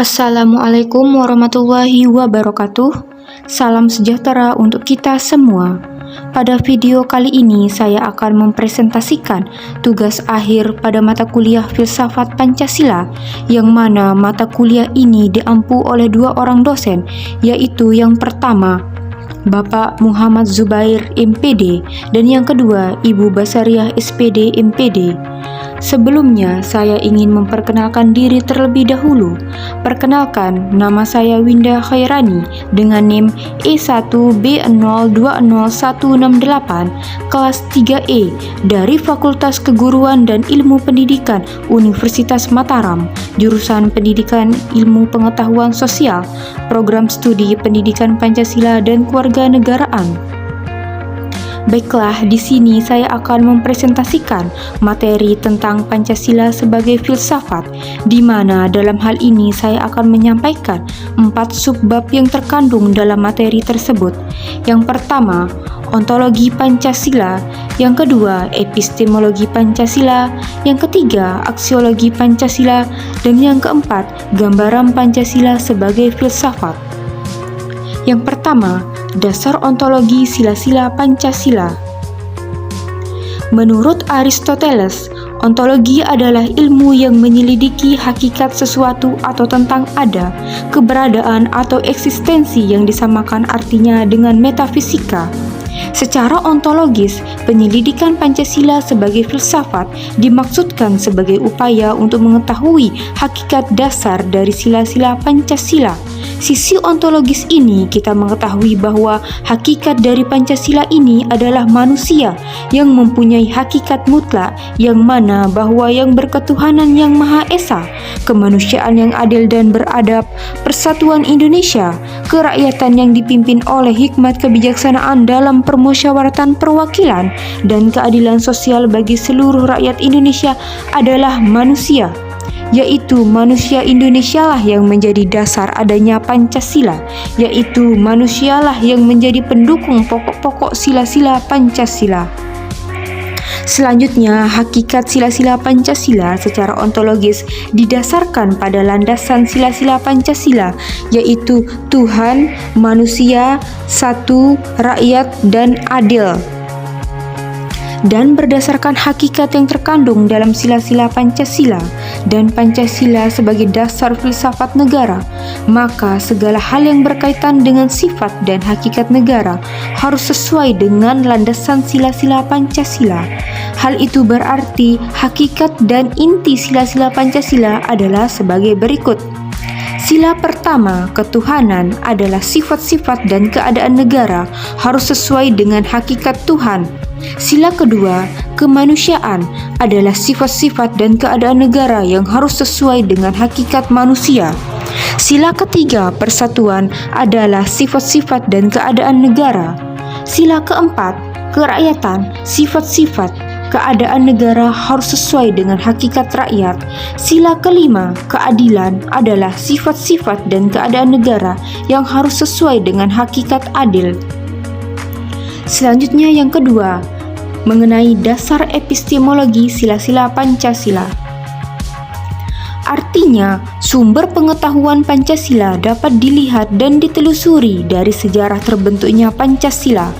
Assalamualaikum warahmatullahi wabarakatuh. Salam sejahtera untuk kita semua. Pada video kali ini saya akan mempresentasikan tugas akhir pada mata kuliah Filsafat Pancasila, yang mana mata kuliah ini diampu oleh dua orang dosen, yaitu yang pertama Bapak Muhammad Zubair MPD dan yang kedua Ibu Basariah SPD MPD. Sebelumnya, saya ingin memperkenalkan diri terlebih dahulu. Perkenalkan, nama saya Winda Khairani dengan NIM E1B020168 kelas 3E dari Fakultas Keguruan dan Ilmu Pendidikan Universitas Mataram, jurusan Pendidikan Ilmu Pengetahuan Sosial, Program Studi Pendidikan Pancasila dan Kewarganegaraan. Baiklah, di sini saya akan mempresentasikan materi tentang Pancasila sebagai filsafat, di mana dalam hal ini saya akan menyampaikan 4 subbab yang terkandung dalam materi tersebut. Yang pertama, ontologi Pancasila, yang kedua, epistemologi Pancasila, yang ketiga, aksiologi Pancasila, dan yang keempat, gambaran Pancasila sebagai filsafat. Yang pertama, dasar ontologi sila-sila Pancasila. Menurut Aristoteles, ontologi adalah ilmu yang menyelidiki hakikat sesuatu atau tentang ada, keberadaan atau eksistensi yang disamakan artinya dengan metafisika. Secara ontologis, penyelidikan Pancasila sebagai filsafat dimaksudkan sebagai upaya untuk mengetahui hakikat dasar dari sila-sila Pancasila. Sisi ontologis ini kita mengetahui bahwa hakikat dari Pancasila ini adalah manusia yang mempunyai hakikat mutlak, yang mana bahwa yang berketuhanan yang Maha Esa, kemanusiaan yang adil dan beradab, persatuan Indonesia, kerakyatan yang dipimpin oleh hikmat kebijaksanaan dalam permusyawaratan perwakilan, dan keadilan sosial bagi seluruh rakyat Indonesia adalah manusia, yaitu manusia Indonesialah yang menjadi dasar adanya Pancasila, yaitu manusialah yang menjadi pendukung pokok-pokok sila-sila Pancasila. Selanjutnya, hakikat sila-sila Pancasila secara ontologis didasarkan pada landasan sila-sila Pancasila, yaitu Tuhan, manusia, satu, rakyat, dan adil. Dan berdasarkan hakikat yang terkandung dalam sila-sila Pancasila dan Pancasila sebagai dasar filsafat negara, maka segala hal yang berkaitan dengan sifat dan hakikat negara harus sesuai dengan landasan sila-sila Pancasila. Hal itu berarti hakikat dan inti sila-sila Pancasila adalah sebagai berikut. Sila pertama, ketuhanan, adalah sifat-sifat dan keadaan negara harus sesuai dengan hakikat Tuhan. Sila kedua, kemanusiaan, adalah sifat-sifat dan keadaan negara yang harus sesuai dengan hakikat manusia. Sila ketiga, persatuan, adalah sifat-sifat dan keadaan negara. Sila keempat, kerakyatan, sifat-sifat, keadaan negara harus sesuai dengan hakikat rakyat. Sila kelima, keadilan, adalah sifat-sifat dan keadaan negara yang harus sesuai dengan hakikat adil. Selanjutnya yang kedua, mengenai dasar epistemologi sila-sila Pancasila. Artinya, sumber pengetahuan Pancasila dapat dilihat dan ditelusuri dari sejarah terbentuknya Pancasila.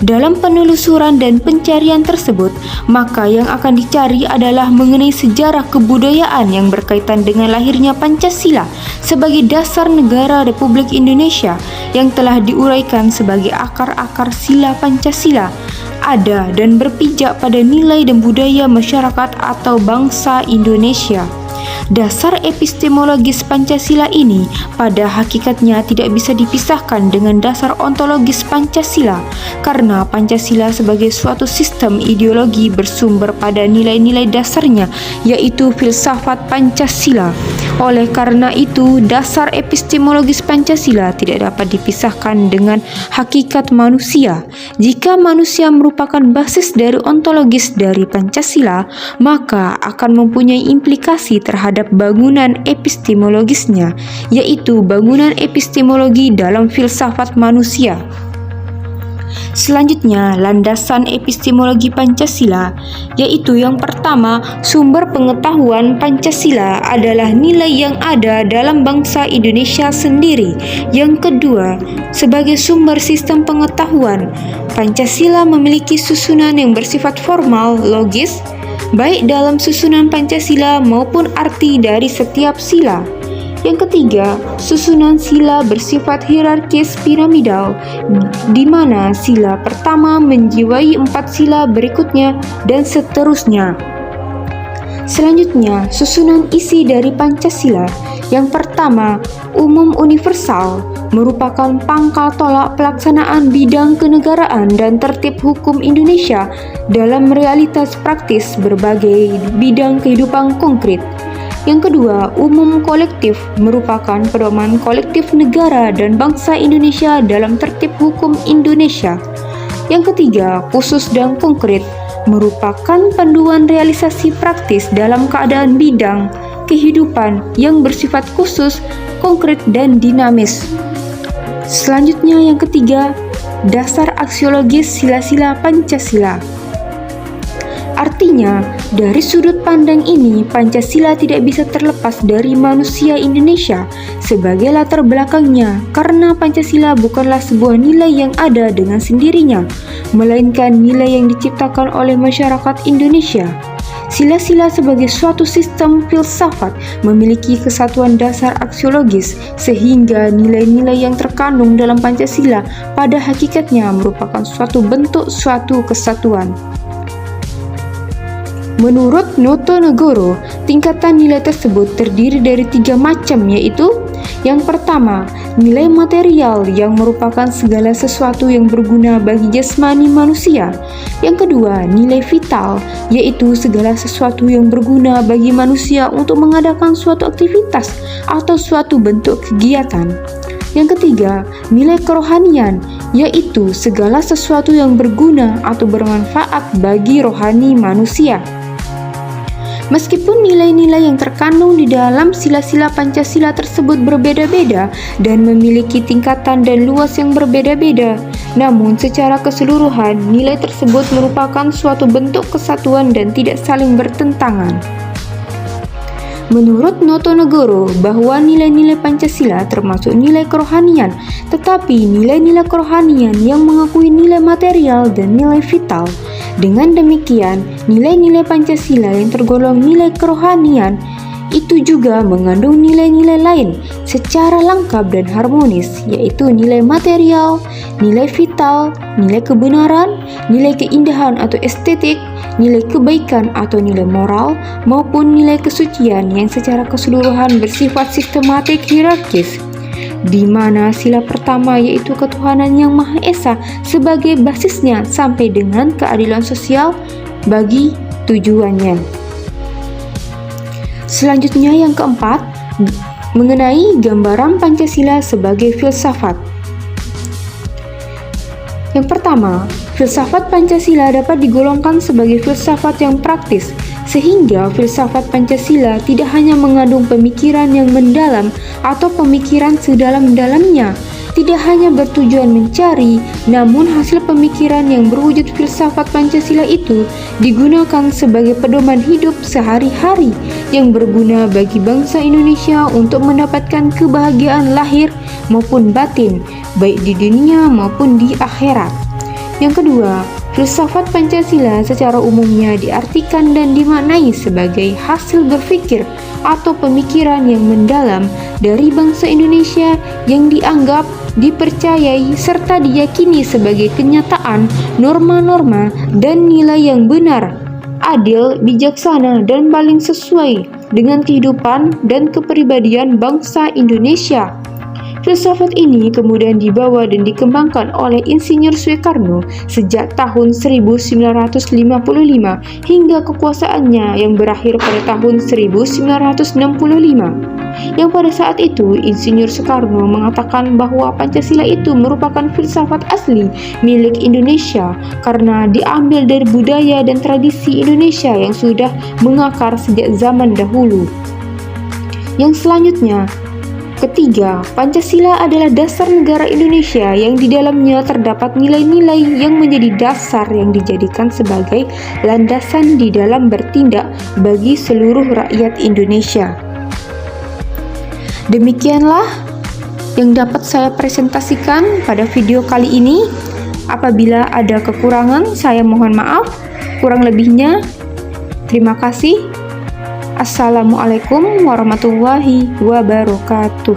Dalam penelusuran dan pencarian tersebut, maka yang akan dicari adalah mengenai sejarah kebudayaan yang berkaitan dengan lahirnya Pancasila sebagai dasar negara Republik Indonesia yang telah diuraikan sebagai akar-akar sila Pancasila, ada dan berpijak pada nilai dan budaya masyarakat atau bangsa Indonesia. Dasar epistemologis Pancasila ini pada hakikatnya tidak bisa dipisahkan dengan dasar ontologis Pancasila, karena Pancasila sebagai suatu sistem ideologi bersumber pada nilai-nilai dasarnya, yaitu filsafat Pancasila. Oleh karena itu, dasar epistemologis Pancasila tidak dapat dipisahkan dengan hakikat manusia. Jika manusia merupakan basis dari ontologis dari Pancasila, maka akan mempunyai implikasi terhadap bangunan epistemologisnya, yaitu bangunan epistemologi dalam filsafat manusia. Selanjutnya, landasan epistemologi Pancasila, yaitu yang pertama, sumber pengetahuan Pancasila adalah nilai yang ada dalam bangsa Indonesia sendiri. Yang kedua, sebagai sumber sistem pengetahuan, Pancasila memiliki susunan yang bersifat formal, logis, baik dalam susunan Pancasila maupun arti dari setiap sila. Yang ketiga, susunan sila bersifat hierarkis piramidal, di mana sila pertama menjiwai 4 sila berikutnya dan seterusnya. Selanjutnya, susunan isi dari Pancasila. Yang pertama, umum universal, merupakan pangkal tolak pelaksanaan bidang kenegaraan dan tertib hukum Indonesia dalam realitas praktis berbagai bidang kehidupan konkret. Yang kedua, umum kolektif, merupakan pedoman kolektif negara dan bangsa Indonesia dalam tertib hukum Indonesia. Yang ketiga, khusus dan konkret, merupakan panduan realisasi praktis dalam keadaan bidang kehidupan yang bersifat khusus, konkret, dan dinamis. Selanjutnya yang ketiga, dasar aksiologis sila-sila Pancasila. Artinya, dari sudut pandang ini, Pancasila tidak bisa terlepas dari manusia Indonesia sebagai latar belakangnya, karena Pancasila bukanlah sebuah nilai yang ada dengan sendirinya, melainkan nilai yang diciptakan oleh masyarakat Indonesia. Sila-sila sebagai suatu sistem filsafat memiliki kesatuan dasar aksiologis, sehingga nilai-nilai yang terkandung dalam Pancasila pada hakikatnya merupakan suatu bentuk suatu kesatuan. Menurut Noto Negoro, tingkatan nilai tersebut terdiri dari 3 macam, yaitu yang pertama, nilai material yang merupakan segala sesuatu yang berguna bagi jasmani manusia. Yang kedua, nilai vital, yaitu segala sesuatu yang berguna bagi manusia untuk mengadakan suatu aktivitas atau suatu bentuk kegiatan. Yang ketiga, nilai kerohanian, yaitu segala sesuatu yang berguna atau bermanfaat bagi rohani manusia. Meskipun nilai-nilai yang terkandung di dalam sila-sila Pancasila tersebut berbeda-beda dan memiliki tingkatan dan luas yang berbeda-beda, namun secara keseluruhan nilai tersebut merupakan suatu bentuk kesatuan dan tidak saling bertentangan. Menurut Noto Negoro, bahwa nilai-nilai Pancasila termasuk nilai kerohanian, tetapi nilai-nilai kerohanian yang mengakui nilai material dan nilai vital. Dengan demikian, nilai-nilai Pancasila yang tergolong nilai kerohanian itu juga mengandung nilai-nilai lain secara lengkap dan harmonis, yaitu nilai material, nilai vital, nilai kebenaran, nilai keindahan atau estetik, nilai kebaikan atau nilai moral, maupun nilai kesucian yang secara keseluruhan bersifat sistematik hierarkis, di mana sila pertama yaitu ketuhanan yang Maha Esa sebagai basisnya sampai dengan keadilan sosial bagi tujuannya. Selanjutnya yang keempat, mengenai gambaran Pancasila sebagai filsafat. Yang pertama, filsafat Pancasila dapat digolongkan sebagai filsafat yang praktis, sehingga filsafat Pancasila tidak hanya mengandung pemikiran yang mendalam atau pemikiran sedalam-dalamnya, tidak hanya bertujuan mencari, namun hasil pemikiran yang berwujud filsafat Pancasila itu digunakan sebagai pedoman hidup sehari-hari yang berguna bagi bangsa Indonesia untuk mendapatkan kebahagiaan lahir maupun batin, baik di dunia maupun di akhirat. Yang kedua, filsafat Pancasila secara umumnya diartikan dan dimaknai sebagai hasil berpikir atau pemikiran yang mendalam dari bangsa Indonesia yang dianggap, dipercayai, serta diyakini sebagai kenyataan, norma-norma, dan nilai yang benar, adil, bijaksana, dan paling sesuai dengan kehidupan dan kepribadian bangsa Indonesia. Filsafat ini kemudian dibawa dan dikembangkan oleh Insinyur Soekarno sejak tahun 1955 hingga kekuasaannya yang berakhir pada tahun 1965. Yang pada saat itu Insinyur Soekarno mengatakan bahwa Pancasila itu merupakan filsafat asli milik Indonesia karena diambil dari budaya dan tradisi Indonesia yang sudah mengakar sejak zaman dahulu. Yang selanjutnya, Ketiga, Pancasila adalah dasar negara Indonesia yang di dalamnya terdapat nilai-nilai yang menjadi dasar yang dijadikan sebagai landasan di dalam bertindak bagi seluruh rakyat Indonesia. Demikianlah yang dapat saya presentasikan pada video kali ini. Apabila ada kekurangan, saya mohon maaf. Kurang lebihnya, terima kasih. Assalamualaikum warahmatullahi wabarakatuh.